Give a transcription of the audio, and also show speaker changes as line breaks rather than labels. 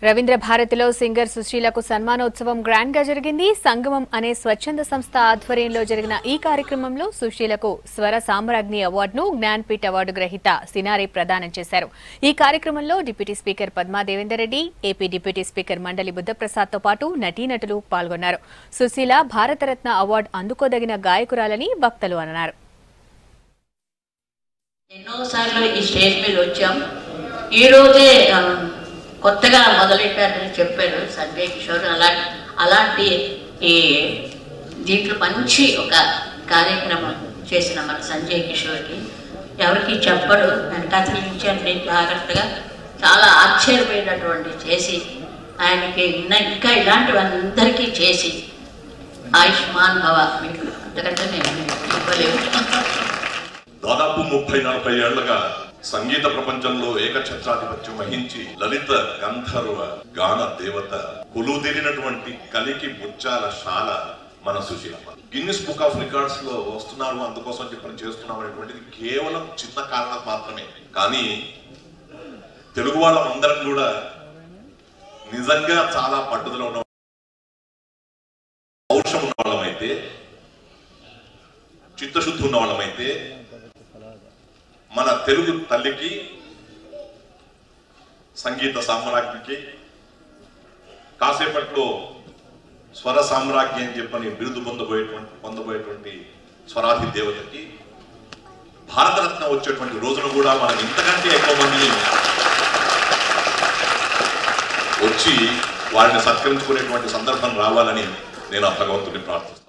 రవీంద్ర భారతిలో singer సుశీలకు సన్మానోత్సవం grand గా జరిగింది. సంగమం అనే స్వచ్ఛంద సంస్థ ఆధ్వర్యంలో జరిగిన ఈ కార్యక్రమంలో సుశీలకు స్వర సామ్రాజ్ఞి అవార్డును జ్ఞాన్పీఠ్ అవార్డు గ్రహీత సినారే ప్రదానం చేశారు. ఈ కార్యక్రమంలో deputy speaker Padma Devender Reddy, AP deputy speaker మండలి బుద్ధప్రసాద్ తో పాటు నటీనటులు పాల్గొన్నారు. సుశీల భారతరత్న అవార్డు అందుకోదగిన గాయకురాలని భక్తులు అన్నారు.
ఎన్నోసార్లు ఈ స్టేజ్ మీద వచ్చాం. ఈ రోజే కొత్తగా మొదలెట్టారని చెప్పారు సంజయ్ కిషోర్. అలాంటి ఈ దీంట్లో మంచి ఒక కార్యక్రమం చేసిన మన సంజయ్ కిషోర్కి ఎవరికి చెప్పడు. నేను కథలించండి జాగ్రత్తగా చాలా ఆశ్చర్యపోయినటువంటి చేసి ఆయనకి ఇంకా ఇలాంటివందరికీ చేసి ఆయుష్మాన్ భవ మీకు అంతకంటే నేను చెప్పలేము.
దాదాపు 30-40 ఏళ్లుగా సంగీత ప్రపంచంలో ఏకఛత్రాధిపత్యం వహించి లలిత గంధర్వ గాన దేవత కొలువుదీరినటువంటి కలికి ముత్యాల శాల మన సుశీల. గిన్నిస్ బుక్ ఆఫ్ రికార్డ్స్ లో వస్తున్నారు, అందుకోసం చెప్పని చేస్తున్నాం అనేటువంటిది కేవలం చిన్న కారణం మాత్రమే. కానీ తెలుగు వాళ్ళందరం కూడా నిజంగా చాలా పట్టుదల ఉన్న పౌరుషం ఉన్న వాళ్ళమైతే, చిత్తశుద్ధి ఉన్న వాళ్ళమైతే మన తెలుగు తల్లికి, సంగీత సామ్రాజ్ఞికి, కాసేపట్లో స్వర సామ్రాజ్ఞి అని చెప్పని బిరుదు పొందబోయేటువంటి స్వరాధి దేవతకి భారతరత్న వచ్చేటువంటి రోజున కూడా మనం ఇంతకంటే ఎక్కువ మంది వచ్చి వారిని సత్కరించుకునేటువంటి సందర్భం రావాలని నేను ఆ భగవంతుడిని ప్రార్థిస్తున్నాను.